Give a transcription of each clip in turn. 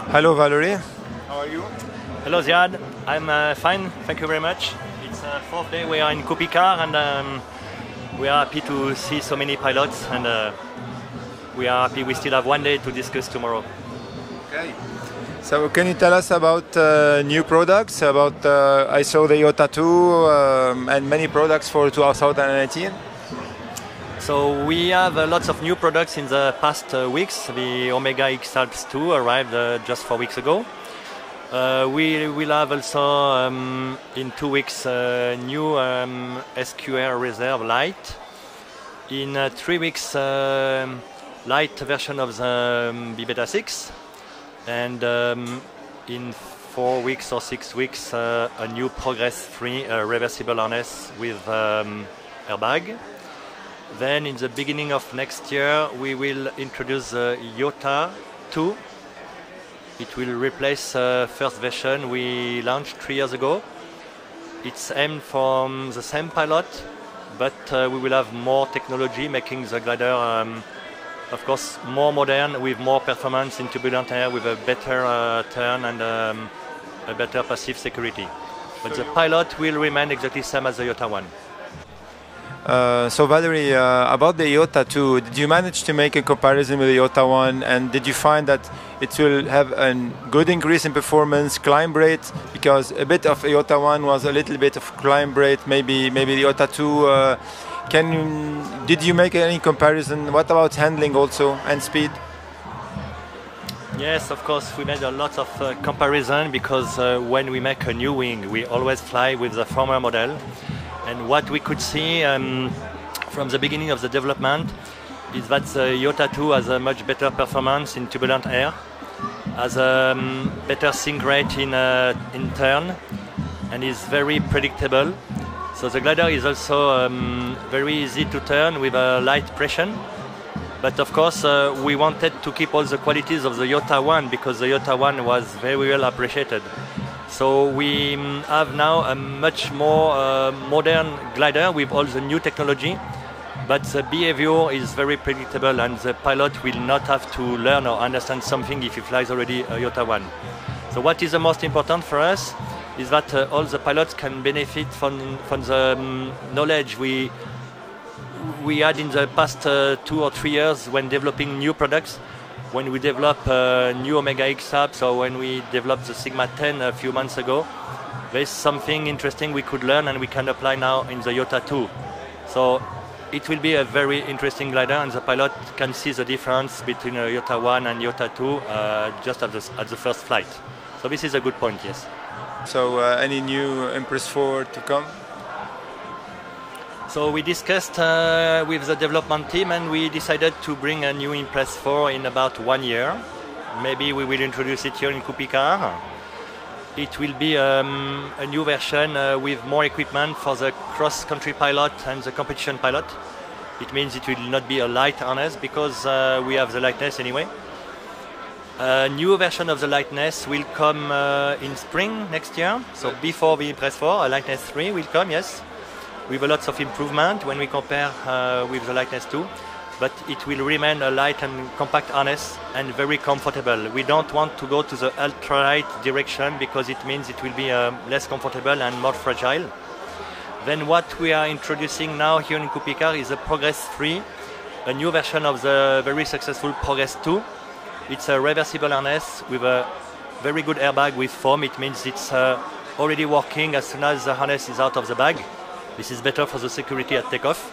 Hello, Valerie. How are you? Hello, Ziad. I'm fine, thank you very much. It's the fourth day we are in Kupicar, and we are happy to see so many pilots, and we are happy we still have one day to discuss tomorrow. Okay. So can you tell us about new products? About I saw the IOTA 2 and many products for 2018. So we have lots of new products in the past weeks. The Omega X Alps 2 arrived just 4 weeks ago. We will have also in 2 weeks new SQR Reserve Light. In 3 weeks, light version of the Beta 6. And in 4 weeks or 6 weeks, a new Progress-free reversible harness with airbag. Then in the beginning of next year, we will introduce the IOTA 2. It will replace the first version we launched 3 years ago. It's aimed for the same pilot, but we will have more technology, making the glider, of course, more modern, with more performance in turbulent air, with a better turn and a better passive security. But the pilot will remain exactly the same as the IOTA 1. So Valerie, about the IOTA 2, did you manage to make a comparison with the IOTA 1, and did you find that it will have a good increase in performance, climb rate? Because a bit of IOTA 1 was a little bit of climb rate, maybe the IOTA 2. Did you make any comparison? What about handling also and speed? Yes, of course, we made a lot of comparison, because when we make a new wing, we always fly with the former model. And what we could see from the beginning of the development is that the IOTA 2 has a much better performance in turbulent air, has a better sink rate in turn, and is very predictable. So the glider is also very easy to turn with a light pressure. But of course, we wanted to keep all the qualities of the IOTA 1, because the IOTA 1 was very well appreciated. So we have now a much more modern glider with all the new technology, but the behavior is very predictable, and the pilot will not have to learn or understand something if he flies already a IOTA 1. So what is the most important for us is that all the pilots can benefit from the knowledge we had in the past 2 or 3 years when developing new products. When we developed new Omega X Alps, or when we developed the Sigma 10 a few months ago, there's something interesting we could learn and we can apply now in the IOTA 2. So it will be a very interesting glider, and the pilot can see the difference between IOTA 1 and IOTA 2 just at the first flight. So this is a good point, yes. So any new Empress 4 to come? So we discussed with the development team, and we decided to bring a new Empress 4 in about 1 year. Maybe we will introduce it here in Kupicar. It will be a new version with more equipment for the cross-country pilot and the competition pilot. It means it will not be a light harness, because we have the lightness anyway. A new version of the lightness will come in spring next year. So before the Empress 4, a lightness 3 will come, yes, with a lots of improvement when we compare with the lightness 2. But it will remain a light and compact harness, and very comfortable. We don't want to go to the ultralight direction, because it means it will be less comfortable and more fragile. Then what we are introducing now here in Kupicar is a Progress 3, a new version of the very successful Progress 2. It's a reversible harness with a very good airbag with foam. It means it's already working as soon as the harness is out of the bag. This is better for the security at takeoff,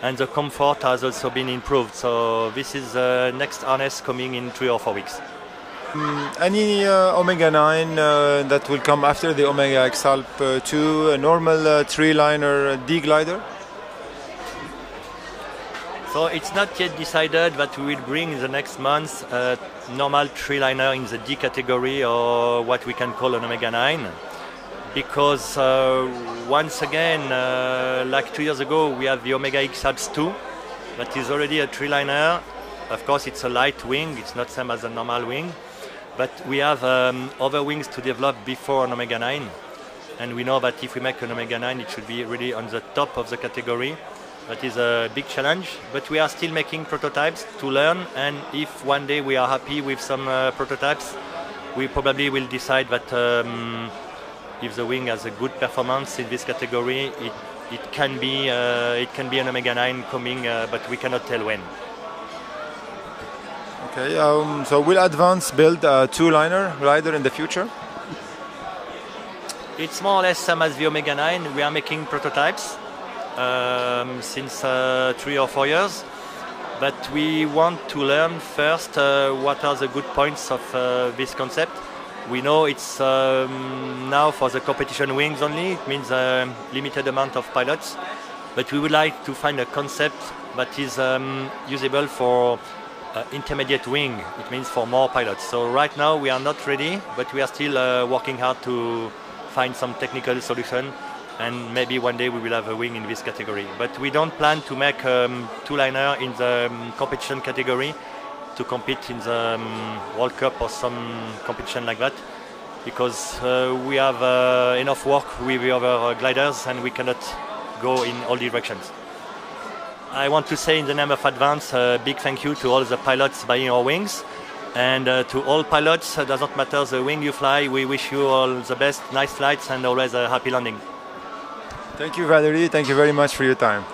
and the comfort has also been improved. So this is the next harness coming in 3 or 4 weeks. Any Omega 9 that will come after the Omega X Alps 2, a normal 3-liner D glider? So it's not yet decided, but we will bring in the next month a normal 3-liner in the D category, or what we can call an Omega 9. Because once again, like 2 years ago, we have the Omega X Alps 2, that is already a 3-liner. Of course, it's a light wing, it's not the same as a normal wing, but we have other wings to develop before an Omega 9. And we know that if we make an Omega 9, it should be really on the top of the category. That is a big challenge, but we are still making prototypes to learn, and if one day we are happy with some prototypes, we probably will decide that if the wing has a good performance in this category, it can be an Omega 9 coming, but we cannot tell when. Okay, so will Advance build a two-liner rider in the future? It's more or less same as the Omega 9. We are making prototypes since 3 or 4 years, but we want to learn first what are the good points of this concept. We know it's now for the competition wings only. It means a limited amount of pilots, but we would like to find a concept that is usable for intermediate wing. It means for more pilots. So right now we are not ready, but we are still working hard to find some technical solution, and maybe one day we will have a wing in this category. But we don't plan to make two-liner in the competition category to compete in the World Cup or some competition like that, because we have enough work with the other gliders and we cannot go in all directions. I want to say in the name of Advance a big thank you to all the pilots buying our wings, and to all pilots, it doesn't matter the wing you fly, we wish you all the best, nice flights and always a happy landing. Thank you, Valerie. Thank you very much for your time.